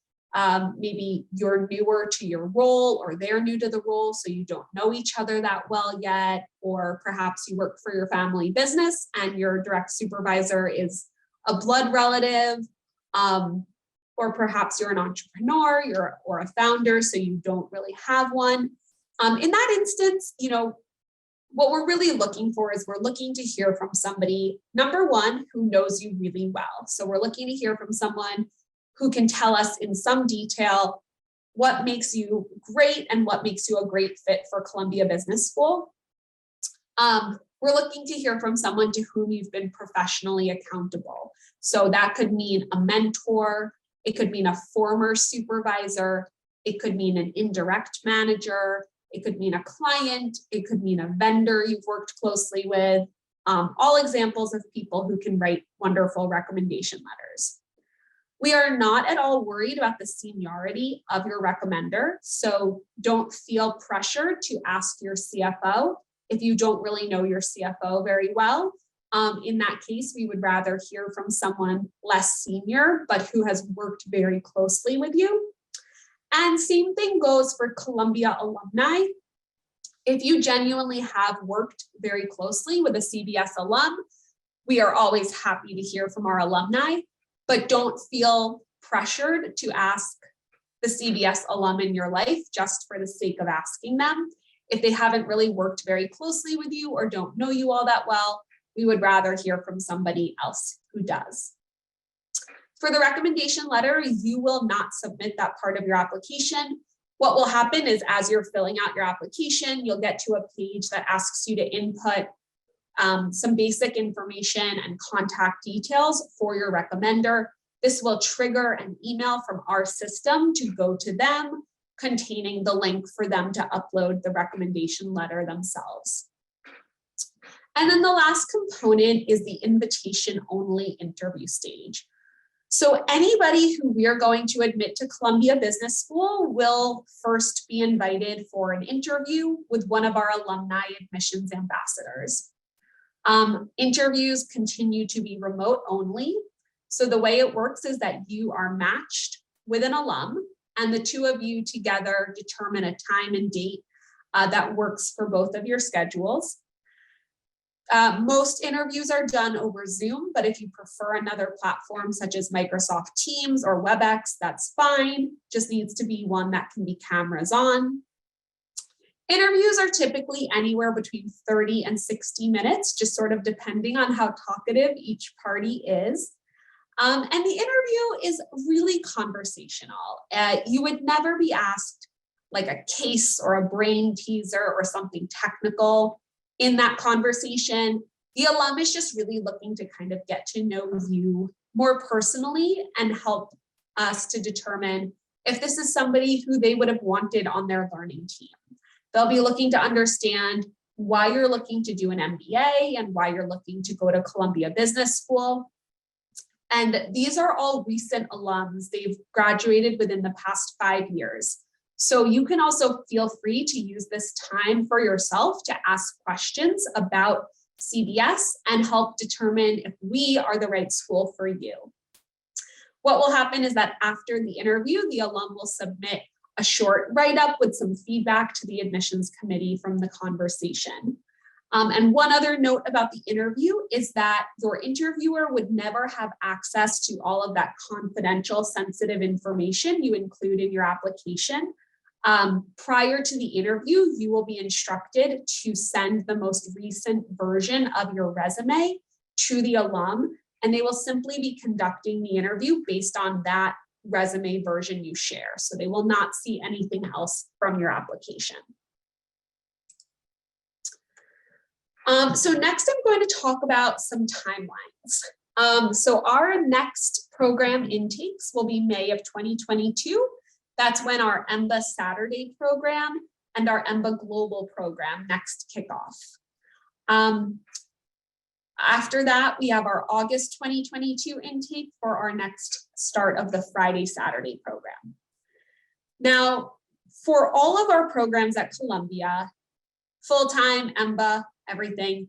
maybe you're newer to your role or they're new to the role, so you don't know each other that well yet, or perhaps you work for your family business and your direct supervisor is a blood relative, or perhaps you're an entrepreneur, or a founder, so you don't really have one. In that instance, what we're really looking for is we're looking to hear from somebody, number one, who knows you really well. So we're looking to hear from someone who can tell us in some detail what makes you great and what makes you a great fit for Columbia Business School. We're looking to hear from someone to whom you've been professionally accountable. So that could mean a mentor, it could mean a former supervisor, it could mean an indirect manager, it could mean a client, it could mean a vendor you've worked closely with, all examples of people who can write wonderful recommendation letters. We are not at all worried about the seniority of your recommender, so don't feel pressured to ask your CFO if you don't really know your CFO very well. In that case, we would rather hear from someone less senior, but who has worked very closely with you. And same thing goes for Columbia alumni. If you genuinely have worked very closely with a CBS alum, we are always happy to hear from our alumni, but don't feel pressured to ask the CBS alum in your life just for the sake of asking them. If they haven't really worked very closely with you or don't know you all that well, we would rather hear from somebody else who does. For the recommendation letter, you will not submit that part of your application. What will happen is as you're filling out your application, you'll get to a page that asks you to input some basic information and contact details for your recommender. This will trigger an email from our system to go to them, containing the link for them to upload the recommendation letter themselves. And then the last component is the invitation-only interview stage. So anybody who we are going to admit to Columbia Business School will first be invited for an interview with one of our alumni admissions ambassadors. Interviews continue to be remote only. So the way it works is that you are matched with an alum, and the two of you together determine a time and date that works for both of your schedules. Most interviews are done over Zoom, but if you prefer another platform such as Microsoft Teams or WebEx, that's fine. Just needs to be one that can be cameras on. Interviews are typically anywhere between 30 and 60 minutes, just sort of depending on how talkative each party is. And the interview is really conversational. You would never be asked like a case or a brain teaser or something technical in that conversation. The alum is just really looking to kind of get to know you more personally and help us to determine if this is somebody who they would have wanted on their learning team. They'll be looking to understand why you're looking to do an MBA and why you're looking to go to Columbia Business School. And these are all recent alums. They've graduated within the past 5 years. So you can also feel free to use this time for yourself to ask questions about CBS and help determine if we are the right school for you. What will happen is that after the interview, the alum will submit a short write-up with some feedback to the admissions committee from the conversation. And one other note about the interview is that your interviewer would never have access to all of that confidential, sensitive information you include in your application. Prior to the interview, you will be instructed to send the most recent version of your resume to the alum, and they will simply be conducting the interview based on that resume version you share. So they will not see anything else from your application. So next I'm going to talk about some timelines. So our next program intakes will be May of 2022. That's when our Emba Saturday program and our Emba Global program next kick off. After that, we have our August 2022 intake for our next start of the Friday Saturday program. Now, for all of our programs at Columbia, full-time, Emba, everything,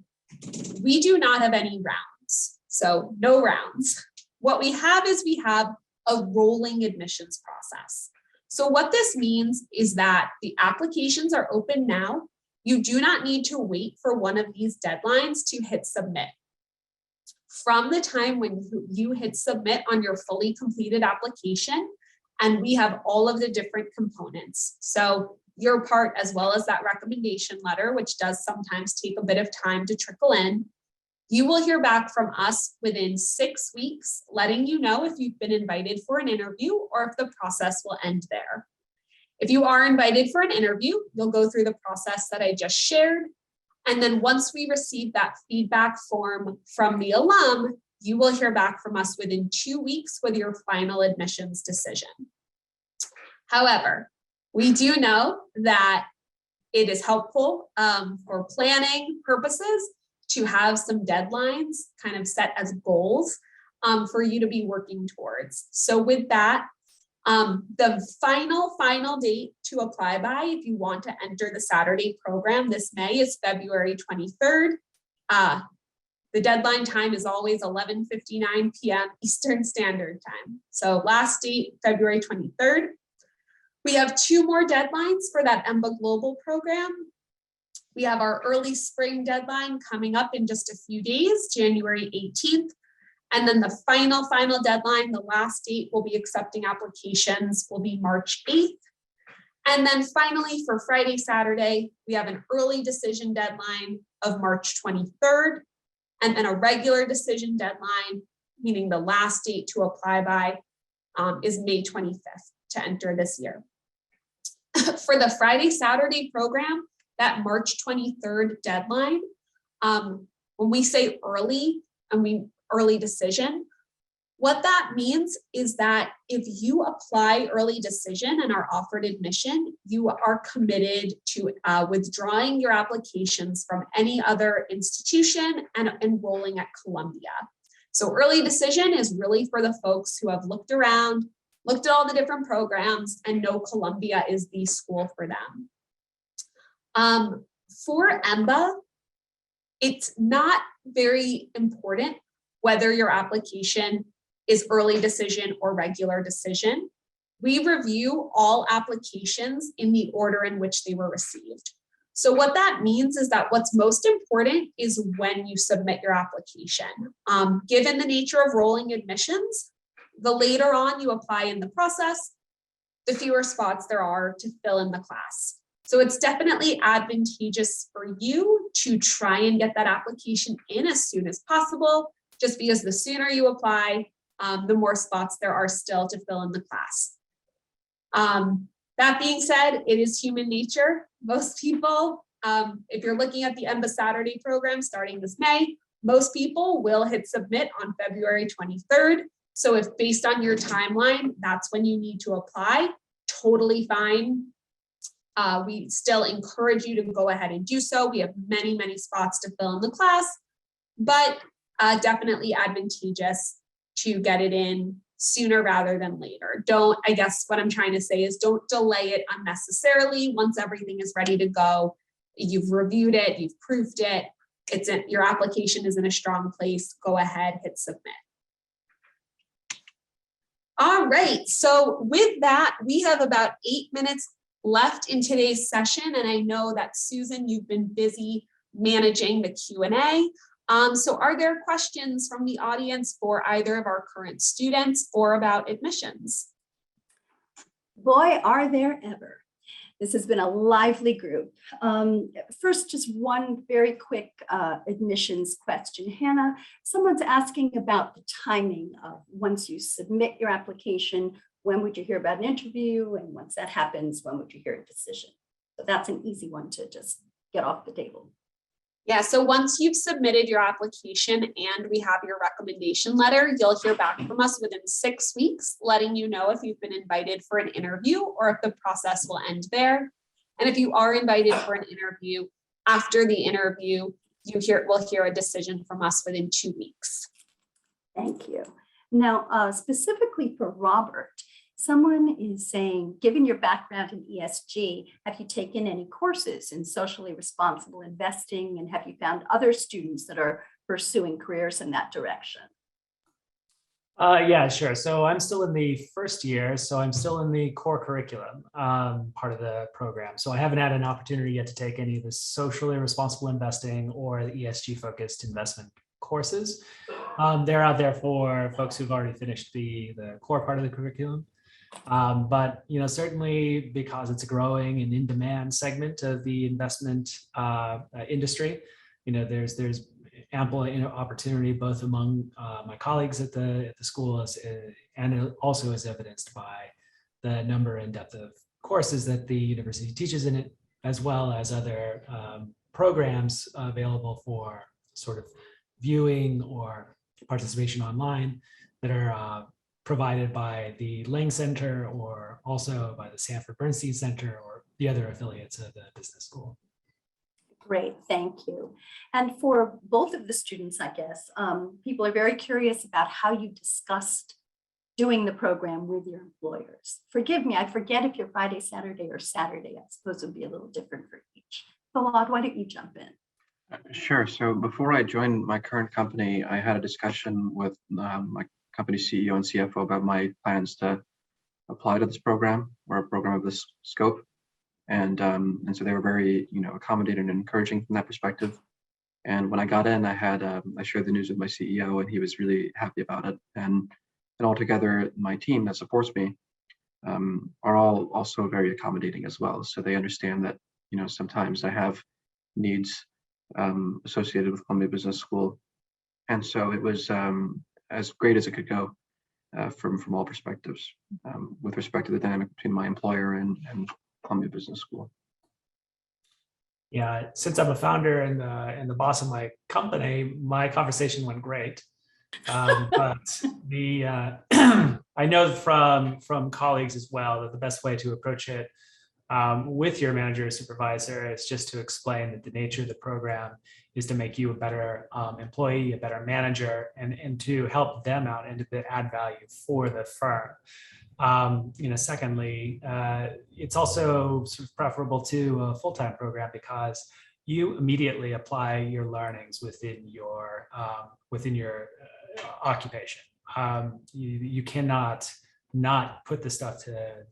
we do not have any rounds. So no rounds. What we have is we have a rolling admissions process. So what this means is that the applications are open now. You do not need to wait for one of these deadlines to hit submit. From the time when you hit submit on your fully completed application, and we have all of the different components. So your part, as well as that recommendation letter, which does sometimes take a bit of time to trickle in, you will hear back from us within 6 weeks, letting you know if you've been invited for an interview or if the process will end there. If you are invited for an interview, you'll go through the process that I just shared. And then once we receive that feedback form from the alum, you will hear back from us within 2 weeks with your final admissions decision. However, we do know that it is helpful for planning purposes to have some deadlines kind of set as goals for you to be working towards. So with that, the final date to apply by if you want to enter the Saturday program this May is February 23rd. The deadline time is always 11:59 p.m. Eastern Standard Time. So last date, February 23rd. We have 2 more deadlines for that Emba Global program. We have our early spring deadline coming up in just a few days, January 18th. And then the final deadline, the last date we'll be accepting applications will be March 8th. And then finally for Friday, Saturday, we have an early decision deadline of March 23rd, and then a regular decision deadline, meaning the last date to apply by is May 25th to enter this year. For the Friday, Saturday program, that March 23rd deadline, when we say early, early decision, what that means is that if you apply early decision and are offered admission, you are committed to withdrawing your applications from any other institution and enrolling at Columbia. So early decision is really for the folks who have looked around, looked at all the different programs, and know Columbia is the school for them. For Emba, it's not very important whether your application is early decision or regular decision. We review all applications in the order in which they were received. So what that means is that what's most important is when you submit your application. Given the nature of rolling admissions, the later on you apply in the process, the fewer spots there are to fill in the class. So it's definitely advantageous for you to try and get that application in as soon as possible, just because the sooner you apply, the more spots there are still to fill in the class. That being said, it is human nature. Most people, if you're looking at the Emba Saturday program starting this May, most people will hit submit on February 23rd. So if based on your timeline, that's when you need to apply, totally fine. We still encourage you to go ahead and do so. We have many, many spots to fill in the class, but definitely advantageous to get it in sooner rather than later. I guess what I'm trying to say is don't delay it unnecessarily. Once everything is ready to go, you've reviewed it, you've proofed it, your application is in a strong place, go ahead, hit submit. All right, so with that, we have about 8 minutes left in today's session, and I know that Susan, you've been busy managing the Q&A. So are there questions from the audience for either of our current students or about admissions? Boy, are there ever. This has been a lively group. First, just one very quick admissions question. Hannah, someone's asking about the timing of once you submit your application, when would you hear about an interview? And once that happens, when would you hear a decision? So that's an easy one to just get off the table. Yeah, so once you've submitted your application and we have your recommendation letter, you'll hear back from us within 6 weeks, letting you know if you've been invited for an interview or if the process will end there. And if you are invited for an interview, after the interview, we'll hear a decision from us within 2 weeks. Thank you. Now, specifically for Robert, someone is saying, given your background in ESG, have you taken any courses in socially responsible investing, and have you found other students that are pursuing careers in that direction? Yeah, sure. So I'm still in the first year, so I'm still in the core curriculum part of the program. So I haven't had an opportunity yet to take any of the socially responsible investing or the ESG focused investment courses. They're out there for folks who've already finished the core part of the curriculum. But certainly because it's a growing and in-demand segment of the investment industry, there's ample opportunity both among my colleagues at the school and also as evidenced by the number and depth of courses that the university teaches in it, as well as other programs available for sort of viewing or participation online that are provided by the Lang Center or also by the Sanford Bernstein Center or the other affiliates of the business school. Great, thank you. And for both of the students, I guess, people are very curious about how you discussed doing the program with your employers. Forgive me, I forget if you're Friday, Saturday, or Saturday. I suppose it would be a little different for each. Fawad, why don't you jump in? Sure. So before I joined my current company, I had a discussion with my company CEO and CFO about my plans to apply to this program or a program of this scope. And so they were very, accommodating and encouraging from that perspective. And when I got in, I shared the news with my CEO, and he was really happy about it. And altogether, my team that supports me are all also very accommodating as well. So they understand that, sometimes I have needs associated with Columbia Business School. And so it was as great as it could go from all perspectives with respect to the dynamic between my employer and Columbia Business School. Yeah, since I'm a founder and the boss of my company, my conversation went great. But I know from colleagues as well that the best way to approach it with your manager or supervisor is just to explain that the nature of the program is to make you a better employee, a better manager, and to help them out and to add value for the firm. Secondly, it's also sort of preferable to a full-time program because you immediately apply your learnings within your occupation. You cannot not put the stuff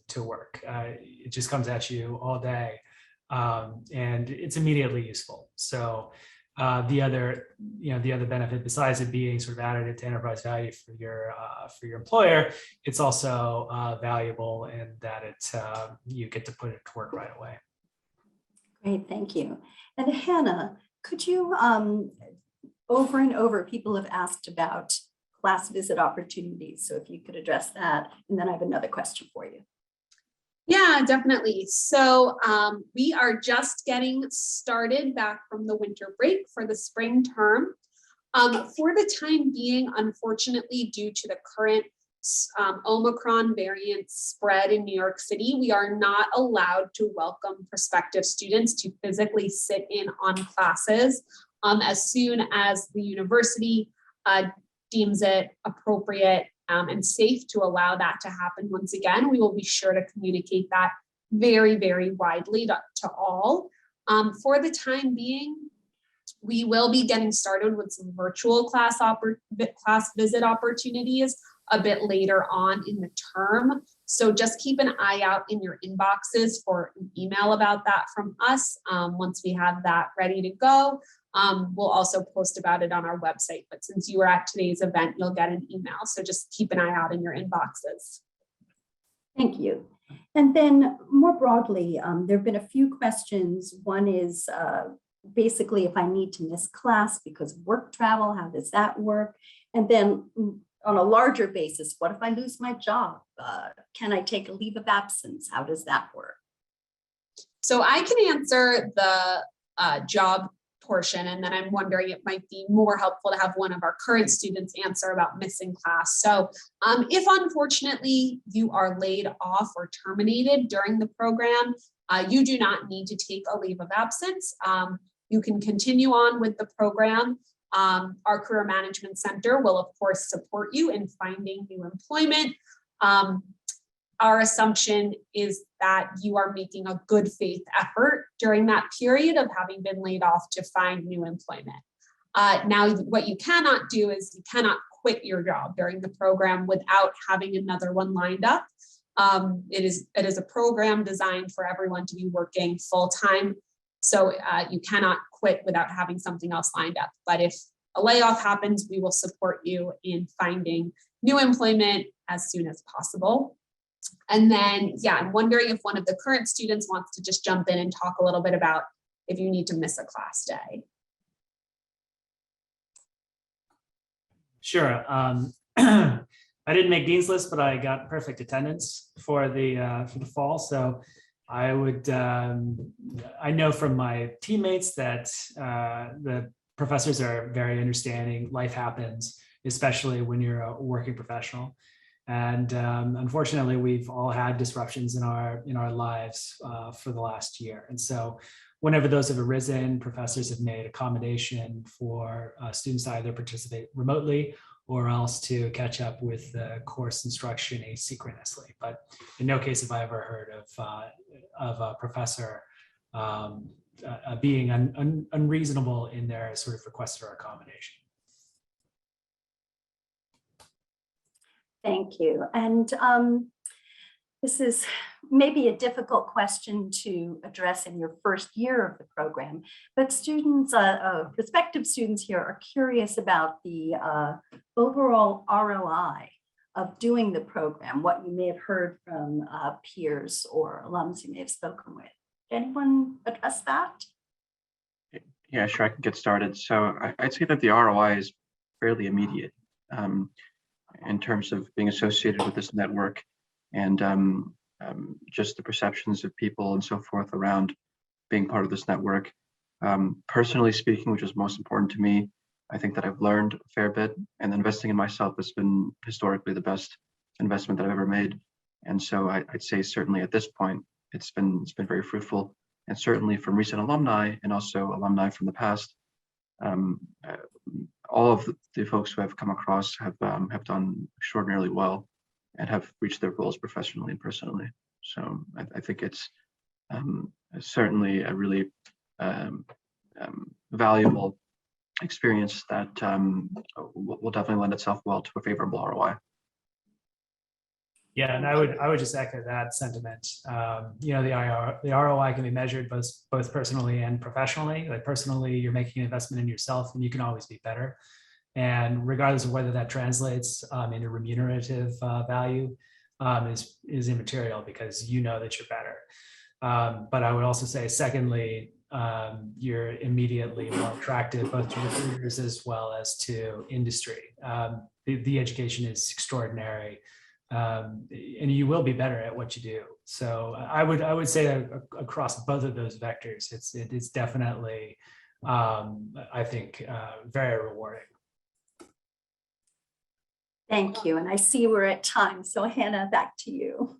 to work. It just comes at you all day, and it's immediately useful. So the other benefit, besides it being sort of additive to enterprise value for your employer, it's also valuable in that you get to put it to work right away. Great, thank you. And Hannah, could you, over and over, people have asked about class visit opportunities. So if you could address that, and then I have another question for you. Yeah, definitely. So we are just getting started back from the winter break for the spring term. For the time being, unfortunately, due to the current Omicron variant spread in New York City, we are not allowed to welcome prospective students to physically sit in on classes as soon as the university deems it appropriate and safe to allow that to happen. Once again, we will be sure to communicate that very, very widely to all. For the time being, we will be getting started with some virtual class visit opportunities a bit later on in the term. So just keep an eye out in your inboxes for an email about that from us. Once we have that ready to go, we'll also post about it on our website. But since you were at today's event, you'll get an email. So just keep an eye out in your inboxes. Thank you. And then more broadly, there have been a few questions. One is basically if I need to miss class because of work travel, how does that work? And then on a larger basis, what if I lose my job? Can I take a leave of absence? How does that work? So I can answer the job portion, and then I'm wondering it might be more helpful to have one of our current students answer about missing class. So if unfortunately you are laid off or terminated during the program, you do not need to take a leave of absence. You can continue on with the program. Our Career Management Center will, of course, support you in finding new employment. Our assumption is that you are making a good faith effort during that period of having been laid off to find new employment. Now, what you cannot do is you cannot quit your job during the program without having another one lined up. It is a program designed for everyone to be working full-time. So you cannot quit without having something else lined up. But if a layoff happens, we will support you in finding new employment as soon as possible. And then, yeah, I'm wondering if one of the current students wants to just jump in and talk a little bit about if you need to miss a class day. Sure. I didn't make Dean's List, but I got perfect attendance for the fall. So I would, I know from my teammates that the professors are very understanding. Life happens, especially when you're a working professional. And unfortunately, we've all had disruptions in our lives for the last year. And so whenever those have arisen, professors have made accommodation for students to either participate remotely or else to catch up with the course instruction asynchronously. But in no case have I ever heard of a professor being unreasonable in their sort of request for accommodation. Thank you. And this is maybe a difficult question to address in your first year of the program, but students, prospective students here are curious about the overall ROI of doing the program, what you may have heard from peers or alums you may have spoken with. Anyone address that? Yeah, sure, I can get started. So I'd say that the ROI is fairly immediate in terms of being associated with this network and just the perceptions of people and so forth around being part of this network. Personally speaking, which is most important to me, I think that I've learned a fair bit, and investing in myself has been historically the best investment that I've ever made. And so I'd say certainly at this point, it's been very fruitful, and certainly from recent alumni and also alumni from the past. All of the folks who I've come across have done extraordinarily well and have reached their goals professionally and personally. So I think it's certainly a really valuable experience that will definitely lend itself well to a favorable ROI. Yeah, and I would just echo that sentiment. You know, the ROI can be measured both personally and professionally. Like personally, you're making an investment in yourself, and you can always be better. And regardless of whether that translates into remunerative value, is immaterial because you know that you're better. But I would also say, secondly, you're immediately more attractive both to recruiters as well as to industry. The education is extraordinary. And you will be better at what you do. So I would say that across both of those vectors, it's definitely, I think, very rewarding. Thank you. And I see we're at time. So Hannah, back to you.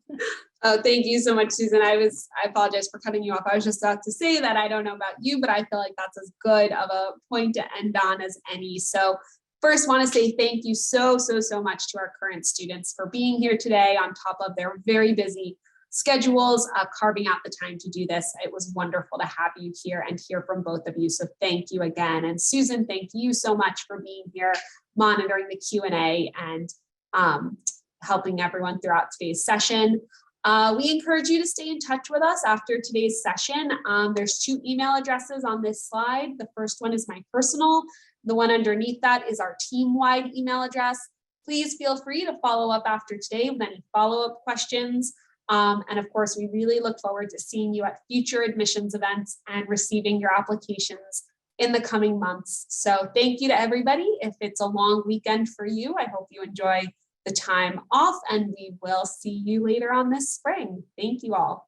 Oh, thank you so much, Susan. I apologize for cutting you off. I was just about to say that I don't know about you, but I feel like that's as good of a point to end on as any. So first, want to say thank you so much to our current students for being here today on top of their very busy schedules, carving out the time to do this. It was wonderful to have you here and hear from both of you. So thank you again. And Susan, thank you so much for being here, monitoring the Q&A and helping everyone throughout today's session. We encourage you to stay in touch with us after today's session. There's 2 email addresses on this slide. The first one is my personal. The one underneath that is our team-wide email address. Please feel free to follow up after today with any follow-up questions. And of course, we really look forward to seeing you at future admissions events and receiving your applications in the coming months. So thank you to everybody. If it's a long weekend for you, I hope you enjoy the time off, and we will see you later on this spring. Thank you all.